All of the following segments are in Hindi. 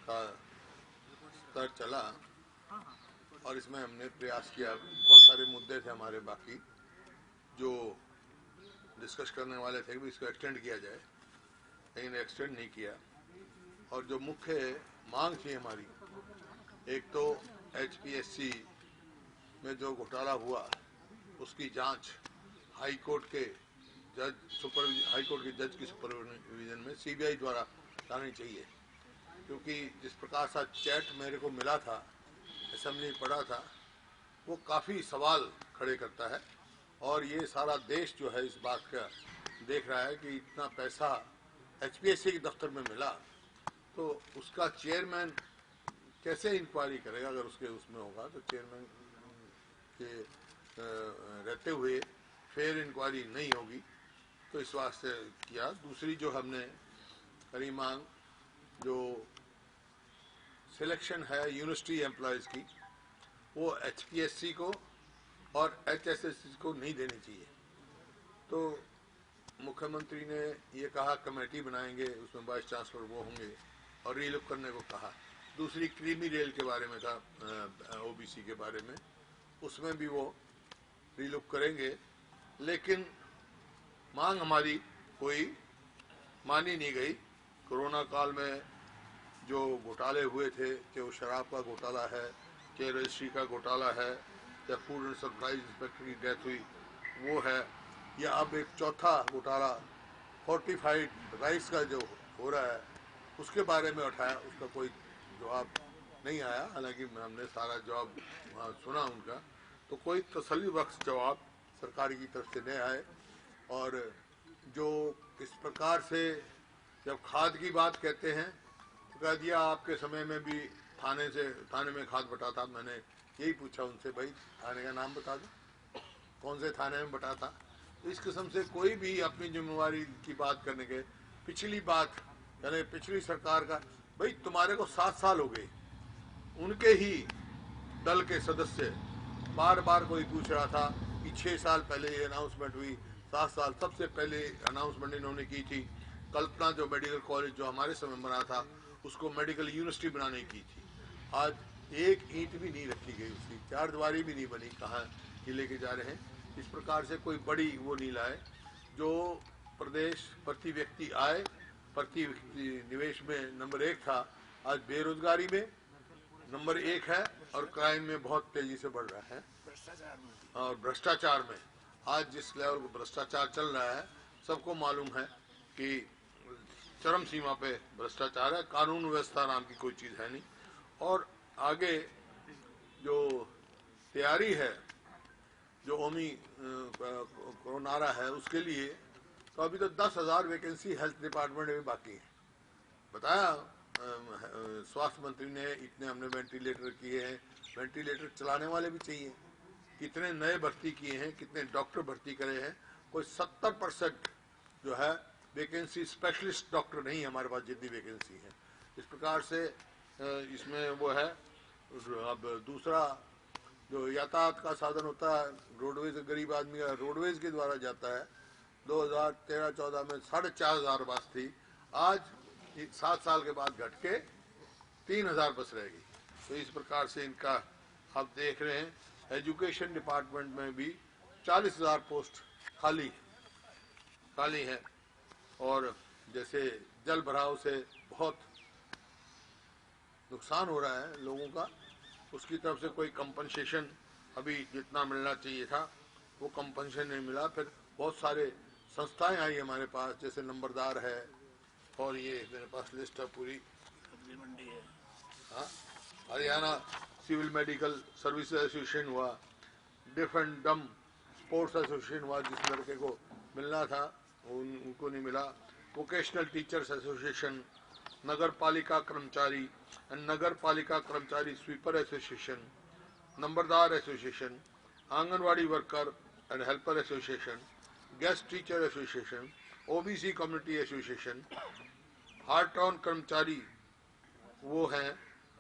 का स्तर चला और इसमें हमने प्रयास किया। बहुत सारे मुद्दे थे हमारे बाकी जो डिस्कस करने वाले थे कि इसको एक्सटेंड किया जाए, लेकिन एक्सटेंड नहीं किया। और जो मुख्य मांग थी हमारी, एक तो HPSC में जो घोटाला हुआ उसकी जांच हाई कोर्ट के जज की सुपरविजन में CBI द्वारा लानी चाहिए, क्योंकि जिस प्रकार का चैट मेरे को मिला था, असेंबली में पढ़ा था, वो काफ़ी सवाल खड़े करता है। और ये सारा देश जो है इस बात का देख रहा है कि इतना पैसा HPSC के दफ्तर में मिला तो उसका चेयरमैन कैसे इंक्वायरी करेगा। अगर उसमें होगा तो चेयरमैन के रहते हुए फेयर इंक्वायरी नहीं होगी, तो इस वास्ते किया। दूसरी जो हमने करी मांग, जो सिलेक्शन है यूनिवर्सिटी एम्प्लॉयज़ की, वो HPSC को और HSSC को नहीं देनी चाहिए। तो मुख्यमंत्री ने ये कहा कमेटी बनाएंगे, उसमें वाइस चांसलर वो होंगे और रीलुक करने को कहा। दूसरी क्रीमी रेल के बारे में था, OBC के बारे में, उसमें भी वो रीलुक करेंगे। लेकिन मांग हमारी कोई मानी नहीं गई। कोरोना काल में जो घोटाले हुए थे, कि वो शराब का घोटाला है, कि रजिस्ट्री का घोटाला है, या फूड एंड सप्लाई इंस्पेक्टर की डेथ हुई वो है, या अब एक चौथा घोटाला फोर्टिफाइड राइस का जो हो रहा है उसके बारे में उठाया, उसका कोई जवाब नहीं आया। हालांकि हमने सारा जवाब वहाँ सुना उनका, तो कोई तसल्ली बख्श जवाब सरकार की तरफ से नहीं आए। और जो इस प्रकार से जब खाद की बात कहते हैं तो कह दिया आपके समय में भी थाने में खाद बटा था। मैंने यही पूछा उनसे, भाई थाने का नाम बता दो, कौन से थाने में बटा था। तो इस किस्म से कोई भी अपनी जिम्मेवारी की बात करने के, पिछली बात यानी पिछली सरकार का, भाई तुम्हारे को 7 साल हो गए। उनके ही दल के सदस्य बार बार कोई पूछ रहा था कि 6 साल पहले ये अनाउंसमेंट हुई, 7 साल सबसे पहले अनाउंसमेंट इन्होंने की थी। कल्पना जो मेडिकल कॉलेज जो हमारे समय बना था उसको मेडिकल यूनिवर्सिटी बनाने की थी। आज एक ईंट भी नहीं रखी गई, उसकी 4 दीवारी भी नहीं बनी। कहाँ ये लेके जा रहे हैं। इस प्रकार से कोई बड़ी वो नहीं लाए। जो प्रदेश प्रति व्यक्ति आय, प्रति व्यक्ति निवेश में नंबर 1 था, आज बेरोजगारी में नंबर 1 है और क्राइम में बहुत तेजी से बढ़ रहा है। और भ्रष्टाचार में आज जिस लेवल को भ्रष्टाचार चल रहा है, सबको मालूम है कि चरम सीमा पे भ्रष्टाचार है। कानून व्यवस्था नाम की कोई चीज़ है नहीं। और आगे जो तैयारी है, जो ओमी कोरोनारा है, उसके लिए तो अभी तो 10,000 वैकेंसी हेल्थ डिपार्टमेंट में बाकी है। बताया स्वास्थ्य मंत्री ने, इतने हमने वेंटिलेटर किए हैं, वेंटिलेटर चलाने वाले भी चाहिए। कितने नए भर्ती किए हैं, कितने डॉक्टर भर्ती करे हैं। कोई 70% जो है वैकेंसी स्पेशलिस्ट डॉक्टर नहीं है हमारे पास, जितनी वैकेंसी है। इस प्रकार से इसमें वो है। अब दूसरा जो यातायात का साधन होता है, रोडवेज, गरीब आदमी का रोडवेज के द्वारा जाता है। 2013-14 में 4,500 बस थी, आज 7 साल के बाद घट के 3,000 बस रहेगी। तो इस प्रकार से इनका आप देख रहे हैं। एजुकेशन डिपार्टमेंट में भी 40,000 पोस्ट खाली है। और जैसे जल भराव से बहुत नुकसान हो रहा है लोगों का, उसकी तरफ से कोई कंपनसेशन अभी जितना मिलना चाहिए था वो कंपनसेशन नहीं मिला। फिर बहुत सारे संस्थाएं आई हमारे पास, जैसे नंबरदार है, और ये मेरे पास लिस्ट है पूरी, मंडी है, हाँ, Haryana civil medical services association हुआ, deaf and dumb sports association हुआ, जिस लड़के को मिलना था उनको नहीं मिला, वोकेशनल टीचर्स एसोसिएशन, नगर पालिका कर्मचारी एंड नगर पालिका कर्मचारी स्वीपर एसोसिएशन, नंबरदार association, anganwadi worker and helper association, guest teacher association, OBC community association, हार्ट ऑन कर्मचारी वो हैं,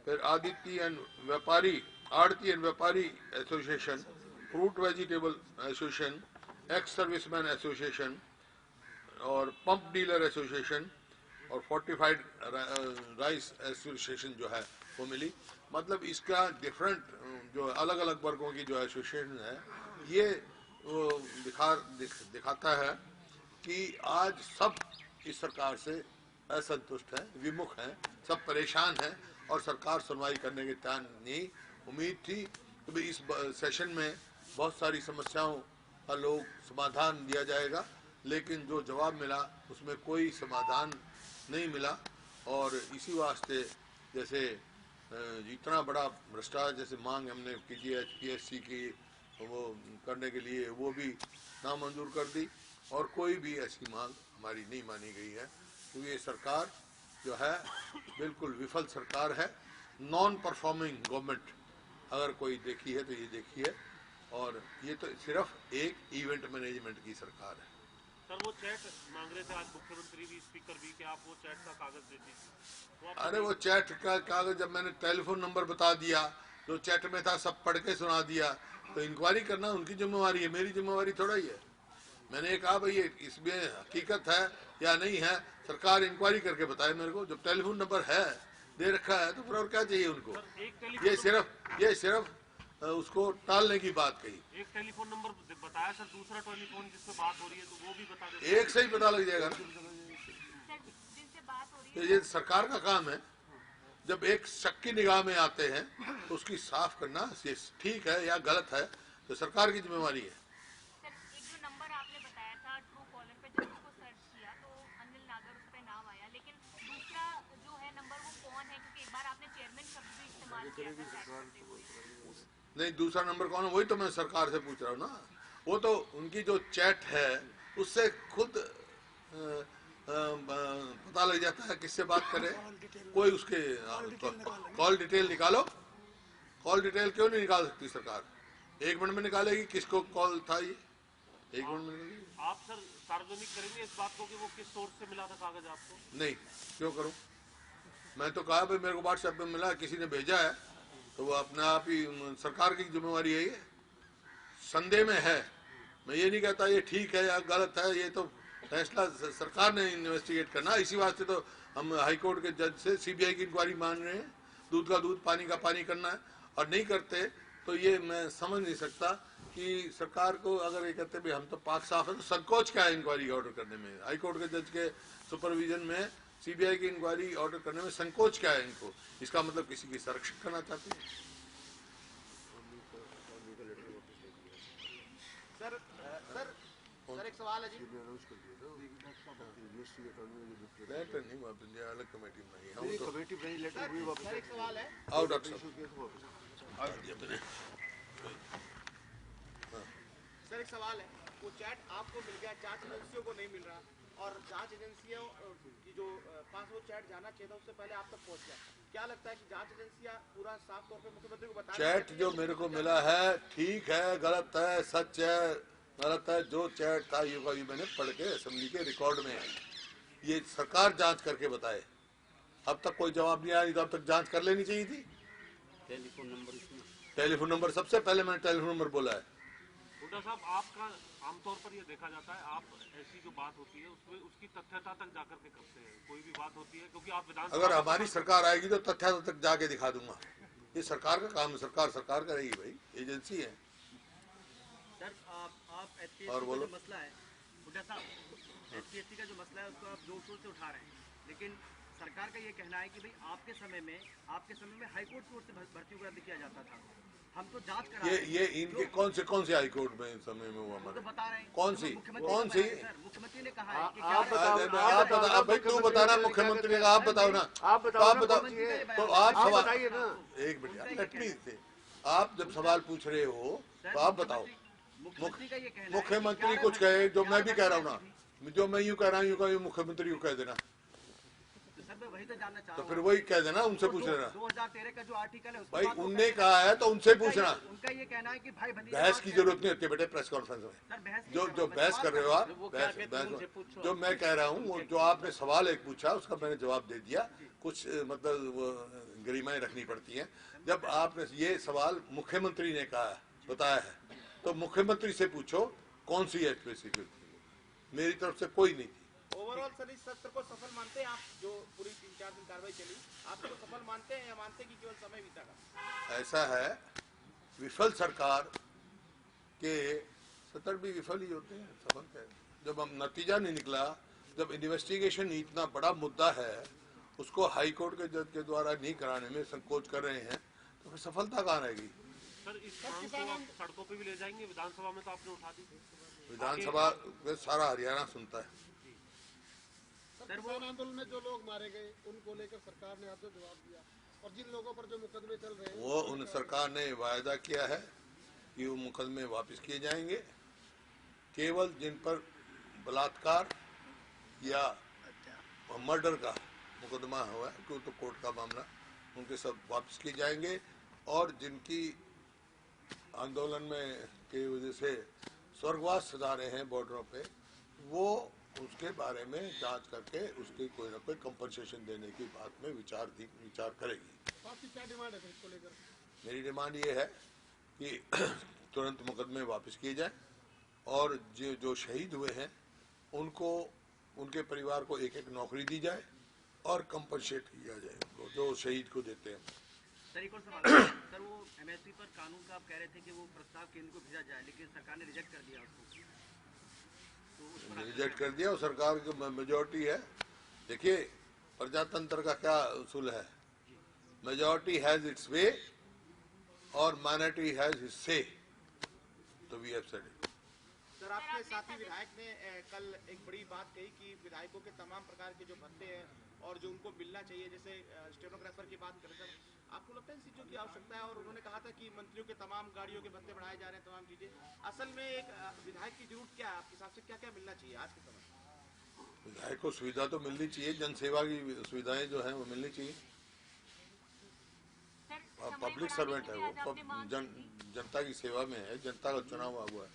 फिर आड़ती एंड व्यापारी association, fruit vegetable association, ex serviceman association और पंप डीलर एसोसिएशन, और फोर्टिफाइड राइस एसोसिएशन जो है वो मिली। मतलब इसका डिफरेंट जो अलग अलग वर्गों की जो एसोसिएशन है ये दिखाता है कि आज सब इस सरकार से असंतुष्ट हैं, विमुख हैं, सब परेशान हैं और सरकार सुनवाई करने के तैयार नहीं। उम्मीद थी कि इस सेशन में बहुत सारी समस्याओं का लोग समाधान दिया जाएगा, लेकिन जो जवाब मिला उसमें कोई समाधान नहीं मिला। और इसी वास्ते जैसे इतना बड़ा भ्रष्टाचार जैसे मांग हमने PGH-PSC की वो करने के लिए वो भी नामंजूर कर दी और कोई भी ऐसी मांग हमारी नहीं मानी गई है। तो ये सरकार जो है बिल्कुल विफल सरकार है, नॉन परफॉर्मिंग गवर्नमेंट अगर कोई देखी है तो ये देखी है। और ये तो सिर्फ एक इवेंट मैनेजमेंट की सरकार है। सर वो चैट मांग रहे थे आज मुख्यमंत्री भी, स्पीकर भी, कि आप वो चैट का कागज दे दीजिए। अरे वो चैट का कागज जब मैंने टेलीफोन नंबर बता दिया जो चैट में था सब पढ़ के सुना दिया, तो इंक्वायरी करना उनकी जिम्मेवारी है, मेरी जिम्मेवारी थोड़ा ही है। मैंने कहा भाई इसमें हकीकत है या नहीं है, सरकार इंक्वायरी करके बताए मेरे को। जब टेलीफोन नंबर है दे रखा है तो फिर और क्या चाहिए उनको। ये सिर्फ उसको टालने की बात कही। एक टेलीफोन नंबर बताया सर, दूसरा टेलीफोन जिसपे बात हो रही है तो वो भी बता दें। एक से ही पता लग जाएगा ना। तो ये सरकार का काम है, जब एक शक की निगाह में आते हैं तो उसकी साफ करना ठीक है या गलत है तो सरकार की जिम्मेवारी है। सर एक जो नंबर आपने बताया था ट्रू कॉलर पे, जब उसको सर्च किया तो अनिल नागर उस पे नाम आया, लेकिन दूसरा जो है नंबर वो कौन है? क्योंकि एक बार आपने चेयरमैन शब्द भी इस्तेमाल किया था चैट करते हुए। नहीं, दूसरा नंबर कौन है वही तो मैं सरकार से पूछ रहा हूँ ना। वो तो उनकी जो चैट है उससे खुद पता लग जाता है किससे बात करे कोई। उसके कॉल डिटेल निकालो। कॉल डिटेल क्यों नहीं निकाल सकती सरकार? 1 मिनट में निकालेगी किसको कॉल था ये, 1 मिनट में निकालेगी। आप सर सार्वजनिक करेंगे इस बात को कि वो किस सोर्स से मिला था कागज आपको? नहीं, क्यों करूं? मैं तो कहा भाई मेरे को व्हाट्सएप में मिला, किसी ने भेजा है तो वो अपने आप ही सरकार की जिम्मेवारी है। ये संदेह में है, मैं ये नहीं कहता ये ठीक है या गलत है, ये तो फैसला सरकार ने इन्वेस्टिगेट करना। इसी वास्ते तो हम हाई कोर्ट के जज से CBI की इंक्वायरी मान रहे हैं। दूध का दूध पानी का पानी करना है, और नहीं करते तो ये मैं समझ नहीं सकता कि सरकार को अगर ये कहते भी हम तो पाक साफ है तो संकोच क्या है इंक्वायरी ऑर्डर करने में? हाई कोर्ट के जज के सुपरविजन में CBI की इंक्वायरी ऑर्डर करने में संकोच क्या है इनको? इसका मतलब किसी की संरक्षण करना चाहते हैं। सर एक सवाल है जी। लेटर नहीं वापस लिया, अलग कमेटी बनाई है। कमेटी बनाई, लेटर हुई वापस। सर एक सवाल है। आओ डॉक्टर साहब। सर एक सवाल है, वो चैट आपको मिल गया, जांच एजेंसियों को नहीं मिल रहा, और जांच एजेंसियों की जो पास वो चैट जाना चाहिए था उससे पहले आप तक पहुंच गया। क्या लगता है कि जांच एजेंसियां पूरा साफ तौर पे मुख्यमंत्री को बता? चैट जो मेरे को मिला है ठीक है, गलत है, सच है, गलत है, जो चैट था ये मैंने पढ़ के असेंबली के रिकॉर्ड में है। ये सरकार जांच करके बताए। अब तक कोई जवाब नहीं आया, तो अब तक जांच कर लेनी चाहिए थी। टेलीफोन नंबर सबसे पहले मैंने टेलीफोन नंबर बोला है। हुड्डा साहब, आपका आमतौर पर ये देखा जाता है, आप ऐसी जो बात होती है उसमें उसकी तथ्यता तक जाकर के करते हैं। कोई भी बात होती है, क्योंकि आप विधानसभा, अगर हमारी सरकार आएगी तो तथ्यता तक जाके दिखा दूंगा। ये सरकार का काम है, सरकार करेगी भाई, एजेंसी है। सर आप HPSC और बोलो। का जो मसला है हुड्डा साहब, HPSC का जो मसला है उसको आप जोर शोर से उठा रहे हैं, लेकिन सरकार का ये कहना है कि भाई आपके समय में हाई कोर्ट की ओर से भर्ती वगैरह किया जाता था। हम तो जांच करा रहे हैं। ये इनके कौन से हाई कोर्ट में समय में हुआ? तो बता रहे हैं कौन सी मुख्यमंत्री ने कहा है कि आप बता भाई, तू बताना मुख्यमंत्री का, आप बताओ ना। आप बताओ तो आप सवाल बताइए ना। एक मिनट, आप जब सवाल पूछ रहे हो तो आप बताओ। मुख्यमंत्री कुछ कहे जो मैं भी कह रहा हूँ ना, जो मैं यूँ कह रहा हूँ मुख्यमंत्री यूँ कह देना, वही तो जानना चाह तो फिर वही कह देना, उनसे पूछ लेना। 2013 का जो आर्टिकल है भाई उनने कहा है तो उनसे पूछना। उनका ये कहना है कि भाई बहस की जरूरत नहीं होती बेटे प्रेस कॉन्फ्रेंस में। जो बहस कर रहे हो आप, बहस जो मैं कह रहा हूँ, जो आपने सवाल एक पूछा उसका मैंने जवाब दे दिया। कुछ मतलब गरिमाएं रखनी पड़ती हैं। जब आपने ये सवाल मुख्यमंत्री ने कहा बताया है तो मुख्यमंत्री से पूछो कौन सी HPSC की, मेरी तरफ से कोई नहीं थी। ओवरऑल सर इस सत्र को सफल मानते हैं आप? जो पूरी 3-4 दिन कार्रवाई चली, आप इसको सफल मानते हैं या मानते हैं कि केवल समय बीता था? ऐसा है, विफल सरकार के सत्र भी विफल ही होते हैं, सफल है। जब हम नतीजा नहीं निकला, जब इन्वेस्टिगेशन इतना बड़ा मुद्दा है उसको हाई कोर्ट के जज के द्वारा नहीं कराने में संकोच कर रहे हैं, तो फिर सफलता कहाँ रहेगी? सर इस मांग को आप सड़कों पे भी ले जाएंगे? विधानसभा में तो आपने उठा दी। विधानसभा में सारा हरियाणा सुनता है। सर किसान आंदोलन में जो लोग मारे गए उनको लेकर सरकार ने आज जो जवाब दिया, और जिन लोगों पर जो मुकदमे चल रहे हैं वो उन सरकार ने वायदा किया है कि वो मुकदमे वापस किए जाएंगे। केवल जिन पर बलात्कार या मर्डर का मुकदमा हुआ है, क्यों तो कोर्ट का मामला, उनके सब वापस किए जाएंगे। और जिनकी आंदोलन में की वजह से स्वर्गवास सजा रहे हैं बॉर्डरों पे, वो उसके बारे में जांच करके उसकी कोई ना कोई कंपनसेशन देने की बात में विचार करेगी। आपकी क्या डिमांड है इसको लेकर? मेरी डिमांड ये है कि तुरंत मुकदमे वापस किए जाएं और जो शहीद हुए हैं उनको, उनके परिवार को एक एक नौकरी दी जाए और कंपनसेट किया जाए उनको जो शहीद को देते हैं। सर एक और सवाल सर, वो एमएसपी पर कानून का आप कह रहे थे कि वो प्रस्ताव केंद्र को भेजा जाए, लेकिन सरकार ने रिजेक्ट कर दिया उसको, तो उस पर रिजेक्ट कर दिया और सरकार की मेजोरिटी है। देखिए प्रजातंत्र का क्या उसूल है, मेजोरिटी हैज इट्स वे और माइनॉरिटी हैज इट्स से, तो we have said it. Sir आपके साथी विधायक ने कल एक बड़ी बात कही कि विधायकों के तमाम प्रकार के जो भत्ते हैं और जो उनको मिलना चाहिए, जैसे स्टेनोग्राफर की बात करें, सर आपको लगता है इन चीजों की आवश्यकता है? और उन्होंने कहा था कि मंत्रियों के तमाम गाड़ियों के भत्ते बढ़ाए जा रहे हैं, तमाम चीजें। असल में एक विधायक की जरूरत क्या है आपके हिसाब से, क्या क्या मिलना चाहिए आज के समय? विधायक को सुविधा तो मिलनी चाहिए, जनसेवा की सुविधाएं जो हैं वो मिलनी चाहिए। पब्लिक सर्वेंट है वो, जनता की सेवा में है, जनता का चुनाव हुआ है।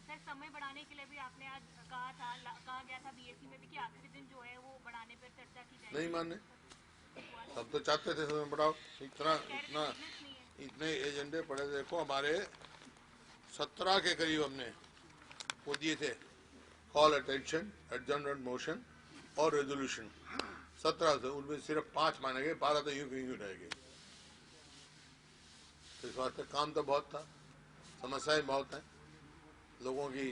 सर समय बढ़ाने के लिए भी आपने आज कहा गया था बीएससी में भी कि आखिरी दिन जो है वो बढ़ाने पर चर्चा की जाएगी। नहीं माने, सब तो चाहते थे समय बढ़ाओ, इतने एजेंडे पड़े। देखो हमारे 17 के करीब हमने वो दिए थे, कॉल अटेंशन, एडजर्नमेंट मोशन और रेजोल्यूशन, 17 से, उनमें सिर्फ 5 माने गए, 12 तो यूं रह गए। इस वास्ते काम तो बहुत था, समस्याएं बहुत हैं, लोगों की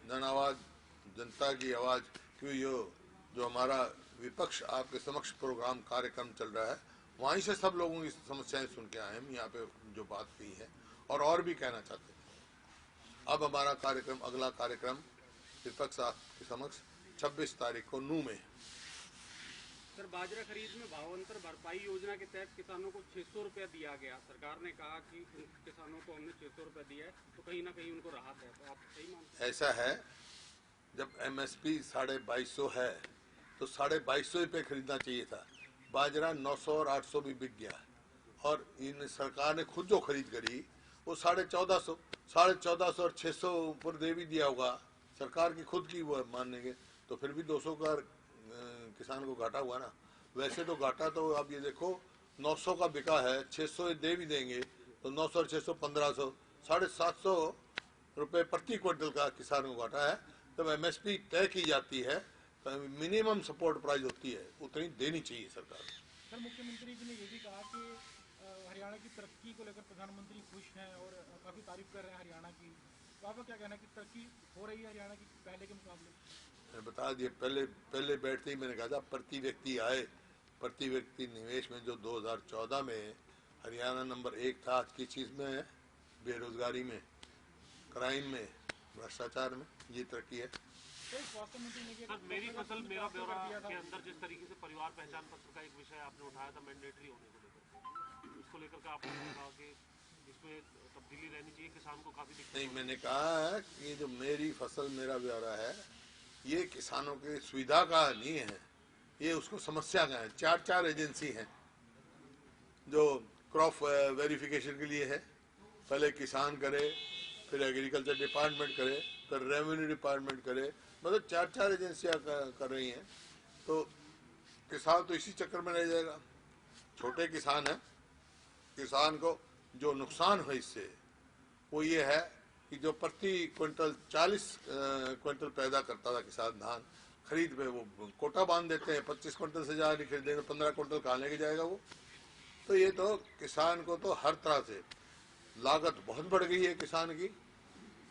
जन आवाज, जनता की आवाज। क्यों ये जो हमारा विपक्ष आपके समक्ष प्रोग्राम कार्यक्रम चल रहा है, वहीं से सब लोगों की समस्याएं सुन के आए हम यहाँ पे जो बात कही है, और भी कहना चाहते थे। अब हमारा कार्यक्रम, अगला कार्यक्रम विपक्ष आपके समक्ष 26 तारीख को नू में। सर बाजरा खरीद में भावांतर भरपाई योजना के तहत किसानों को 600 रुपया दिया गया। सरकार ने कहा कि किसानों को हमने 600 रुपया दिया है, तो कहीं ना कहीं उनको राहत है, तो आप सही मानते हैं? ऐसा है, जब एमएसपी 2250 है तो 2250 पे खरीदना चाहिए था। बाजरा 900 और 800 भी बिक गया, और इन सरकार ने खुद जो खरीद करी वो 1450 और 600 ऊपर दे भी दिया होगा, सरकार की खुद की वो मानेंगे तो फिर भी 200 का किसान को घाटा हुआ ना। वैसे तो घाटा तो आप ये देखो 900 का बिका है, 600 दे भी देंगे तो 900 और 600 1500, 750 रुपए प्रति क्विंटल का किसान को घाटा है। जब एमएसपी तय की जाती है तो मिनिमम सपोर्ट प्राइस होती है, उतनी देनी चाहिए सरकार। सर मुख्यमंत्री जी ने ये भी कहा कि हरियाणा की तरक्की को लेकर प्रधानमंत्री खुश हैं और काफी तारीफ कर रहे हैं हरियाणा की, तो आपका क्या कहना है कि तरक्की हो रही है हरियाणा की पहले के मुकाबले? मैं बता दिया, पहले बैठते ही मैंने कहा था प्रति व्यक्ति आय, प्रति व्यक्ति निवेश में जो 2014 में हरियाणा नंबर 1 था, आज की चीज में है, बेरोजगारी में, क्राइम में, भ्रष्टाचार में, ये तरक्की है। सर मेरी फसल मेरा ब्यौरा के अंदर जिस तरीके से परिवार पहचान पत्र का एक विषय आपने उठाया था मैंडेटरी होने को लेकर, उसको लेकर के आपने कहा कि इसमें तब्दीली रहनी चाहिए, किसान को काफी दिक्कत। नहीं, मैंने कहा है कि जो मेरी फसल मेरा ब्यौरा है ये किसानों की सुविधा का नहीं है, ये उसको समस्या का है। 4 एजेंसी हैं जो क्रॉप वेरिफिकेशन के लिए है, पहले किसान करे, फिर एग्रीकल्चर डिपार्टमेंट करे, फिर रेवेन्यू डिपार्टमेंट करे, मतलब 4 एजेंसियां कर रही हैं। तो किसान तो इसी चक्कर में रह जाएगा। छोटे किसान हैं, किसान को जो नुकसान है इससे वो ये है कि जो प्रति क्विंटल 40 क्विंटल पैदा करता था किसान धान, खरीद पे वो कोटा बांध देते हैं, 25 क्विंटल से ज़्यादा नहीं खरीदेंगे, 15 क्विंटल कहाँ लेके जाएगा वो। तो ये तो किसान को तो हर तरह से लागत बहुत बढ़ गई है किसान की,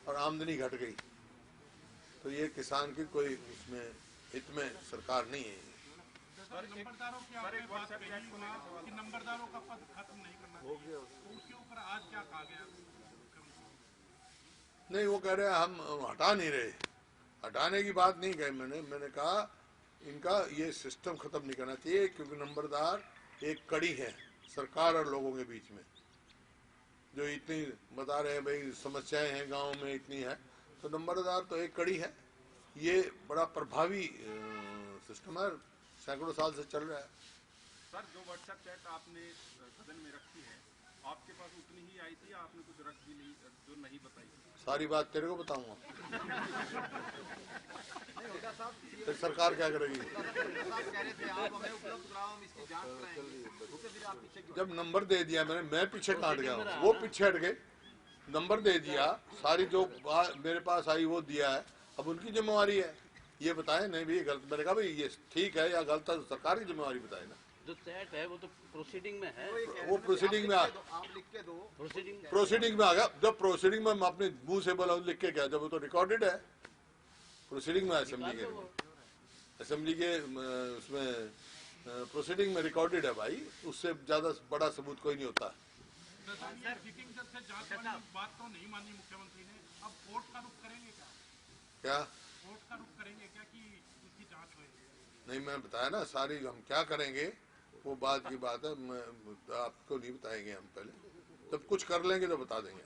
और आमदनी घट गई। तो ये किसान की कोई उसमें हित में सरकार नहीं है। नंबरदारों की आपने बात कही कि नंबरदारों का पद खत्म नहीं करना चाहिए, तो उसके ऊपर आज क्या कहा गया? नहीं, वो कह रहे हैं हम हटा नहीं रहे, हटाने की बात नहीं कही मैंने कहा इनका ये सिस्टम खत्म नहीं करना चाहिए, क्योंकि नंबरदार एक कड़ी है सरकार और लोगों के बीच में। जो इतनी बता रहे हैं भाई समस्याएं हैं गांव में इतनी है, तो नंबरदार तो एक कड़ी है। ये बड़ा प्रभावी सिस्टम है, सैकड़ों साल से चल रहा है। सर, जो व्हाट्सएप चैट आपने सदन में रखी है, आपके पास उतनी ही आई थी या आपने कुछ रख भी नहीं जो नहीं बताई? सारी बात तेरे को बताऊंगा। फिर सरकार क्या करेगी? जब नंबर दे दिया मैं पीछे काट गया, वो पीछे हट गए। नंबर दे दिया, सारी जो मेरे पास आई वो दिया है, अब उनकी जिम्मेवारी है ये बताए। नहीं भी गलत, मैंने कहा भाई ये ठीक है या गलत है, तो सरकार की जिम्मेवारी बताए ना। जो चैट है वो तो प्रोसीडिंग में है, वो प्रोसीडिंग में आप लिख के दो। प्रोसीडिंग में आ गया। जब प्रोसीडिंग में मैं अपने मुंह से बोला लिख के क्या, जब वो तो रिकॉर्डेड है प्रोसीडिंग में, असेंबली के उसमें प्रोसीडिंग में रिकॉर्डेड है भाई, उससे ज्यादा बड़ा सबूत कोई नहीं होता। बात तो नहीं मानी मुख्यमंत्री ने, अब कोर्ट का रुख करेंगे क्या? कोर्ट का रुख करेंगे क्या कि इसकी जांच होगी? नहीं, मैं बताया ना सारी हम क्या करेंगे, वो बात की बात है, मैं आपको नहीं बताएंगे। हम पहले जब कुछ कर लेंगे तो बता देंगे,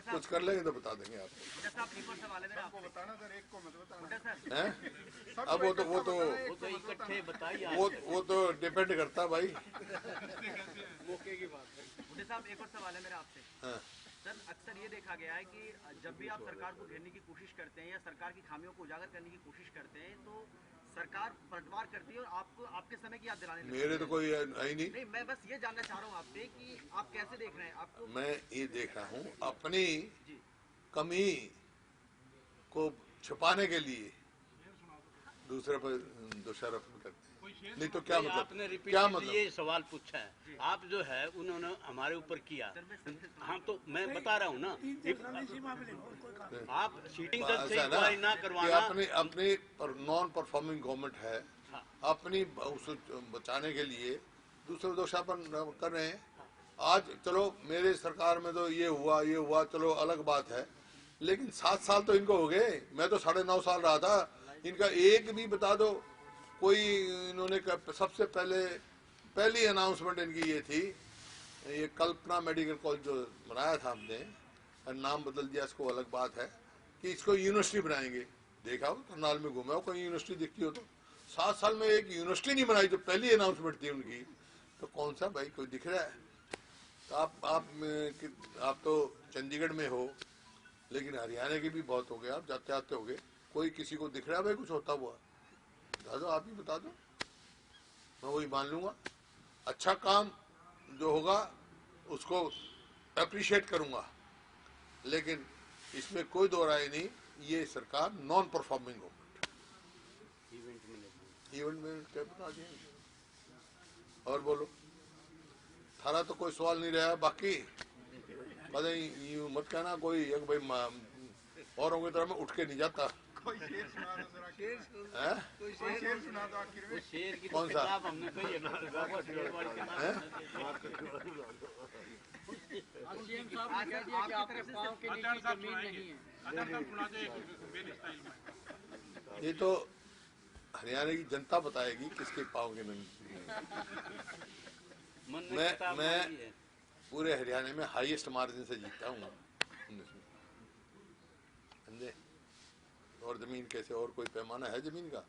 कुछ कर लेंगे तो बता देंगे आपको। बताना सर, एक को मत बताना हैं? अब वो तो इकट्ठे बताइए। वो तो डिपेंड करता है भाई। मौके की बात है। साहब, एक और सवाल है मेरा आपसे। हाँ। सर, अक्सर ये देखा गया है कि जब भी आप सरकार को घेरने की कोशिश करते हैं या सरकार की खामियों को उजागर करने की कोशिश करते हैं, तो सरकार पलटवार करती है और आपको आपके समय की याद दिलाने लगती है। मेरे तो कोई है ही नहीं। नहीं, मैं बस ये जानना चाह रहा हूँ आपसे कि आप कैसे देख रहे हैं आपको। मैं ये देख रहा हूँ अपनी कमी को छुपाने के लिए दूसरे पर दोषारोपण करते हैं। नहीं तो क्या मतलब? आपने क्या मतलब? ये सवाल पूछा है, आप जो है उन्होंने हमारे ऊपर किया। हाँ, तो मैं बता रहा हूँ ना, आप सीटिंग जज से इंक्वायरी ना करवाना। अपनी नॉन परफॉर्मिंग गवर्नमेंट है, अपनी उसे बचाने के लिए दूसरे दोषारोपण कर रहे हैं। आज चलो मेरे सरकार में तो ये हुआ चलो अलग बात है, लेकिन 7 साल तो इनको हो गए। मैं तो 9.5 साल रहा था। इनका एक भी बता दो कोई। इन्होंने सबसे पहली अनाउंसमेंट इनकी ये थी, ये कल्पना मेडिकल कॉलेज जो बनाया था हमने, नाम बदल दिया इसको, अलग बात है, कि इसको यूनिवर्सिटी बनाएंगे। देखा हो करनाल में घूमा हो कोई यूनिवर्सिटी दिखती हो तो? 7 साल में एक यूनिवर्सिटी नहीं बनाई जो पहली अनाउंसमेंट थी उनकी। तो कौन सा भाई कोई दिख रहा है? तो आप तो चंडीगढ़ में हो, लेकिन हरियाणा के भी बहुत हो गए, आप जाते आते हो गए, कोई किसी को दिख रहा है भाई कुछ होता हुआ? बता दो, आप ही बता दो, मैं वही मान लूंगा। अच्छा काम जो होगा उसको अप्रिशिएट करूंगा, लेकिन इसमें कोई दो राय नहीं, ये सरकार नॉन परफॉर्मिंग गवर्नमेंट। इवेंट में क्या बता दिया? और बोलो, थारा तो कोई सवाल नहीं रहा। बाकी पता यूं मत कहना कोई एक भाई औरों की तरह मैं उठ के नहीं जाता। कोई शेर सुना दो जरा। कोई शेर सुना दो आखिर में। शेर की कौन सा? हमने कही है ना। ये तो हरियाणा की जनता बताएगी किसके पाँव के नहीं। मैं पूरे हरियाणा में हाईएस्ट मार्जिन से जीता हूँ। समझे? और जमीन कैसे, और कोई पैमाना है जमीन का?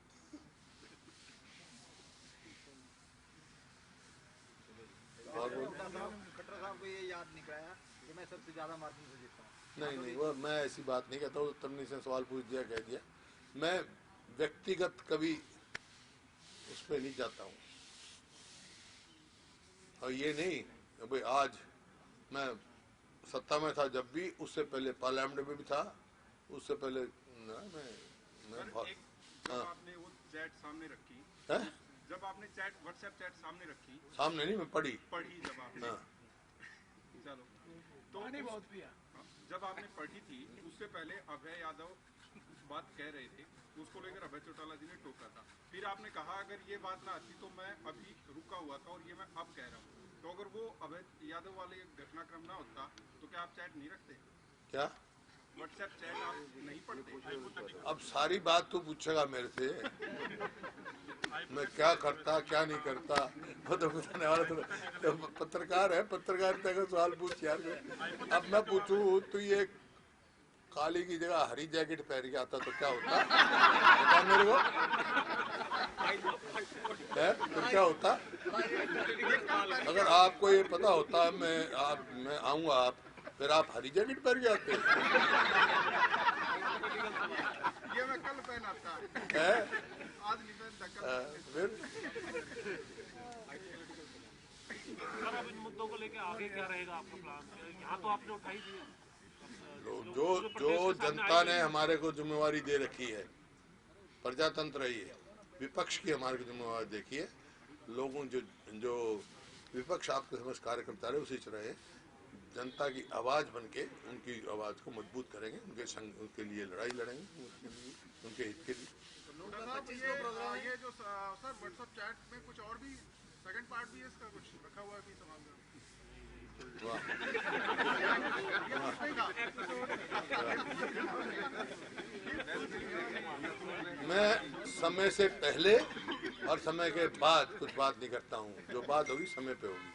और खट्टर साहब को ये याद नहीं कराया कि मैं सबसे ज्यादा मार्जिन से जीता हूँ। नहीं, वो मैं ऐसी बात नहीं कहता हूँ। तुमने से सवाल पूछ दिया, कह दिया। मैं व्यक्तिगत कभी उस पर नहीं जाता हूँ। और ये नहीं भाई आज मैं सत्ता में था, जब भी, उससे पहले पार्लियामेंट में भी था, उससे पहले मैं आपने वो चैट सामने रखी, है? जब आपने व्हाट्सएप चैट सामने रखी, सामने नहीं, मैं पढ़ी। जब आपने हाँ। चलो तो जब आपने पढ़ी थी उससे पहले अभय यादव बात कह रहे थे, उसको लेकर अभय चौटाला जी ने टोका था। फिर आपने कहा अगर ये बात ना आती तो मैं अभी रुका हुआ था और ये मैं अब कह रहा हूँ। तो अगर वो अभय यादव वाले घटनाक्रम ना होता तो क्या आप चैट नहीं रखते? क्या व्हाट्सएप चैट आप नहीं पढ़ते? अब सारी बात तो पूछेगा मेरे से, मैं क्या करता क्या नहीं करता वो तो बताने वाला तो पत्रकार है, पत्रकारिता का सवाल पूछ यार। अब मैं पूछूं तो ये काली की जगह हरी जैकेट पहन के आता तो क्या होता, बता मेरे को है तो क्या होता? अगर आपको ये पता होता मैं आऊंगा आप, फिर आप हरी जैकेट पहन के आते ये मैं कल पहना था, है? आज नहीं पहनता, कल। फिर सर अब इन मुद्दों को लेकर आगे क्या रहेगा आपका प्लान? यहाँ तो आपने उठाई दी है, जो जनता ने हमारे को जिम्मेवारी दे रखी है, प्रजातंत्र ही है, विपक्ष की हमारे को जिम्मेवारी देखी है। लोगों जो विपक्ष आपके समझ कार्यकर्ता रहे उसी तरह है, जनता की आवाज बनके उनकी आवाज को मजबूत करेंगे, उनके लिए लड़ाई लड़ेंगे, उनके हित के लिए। ये जो सर व्हाट्सएप चैट में कुछ और भी सेकंड पार्ट भी है इसका, कुछ रखा हुआ है भी सवाल का? मैं समय से पहले और समय के बाद कुछ बात नहीं करता हूँ, जो बात होगी समय पे होगी।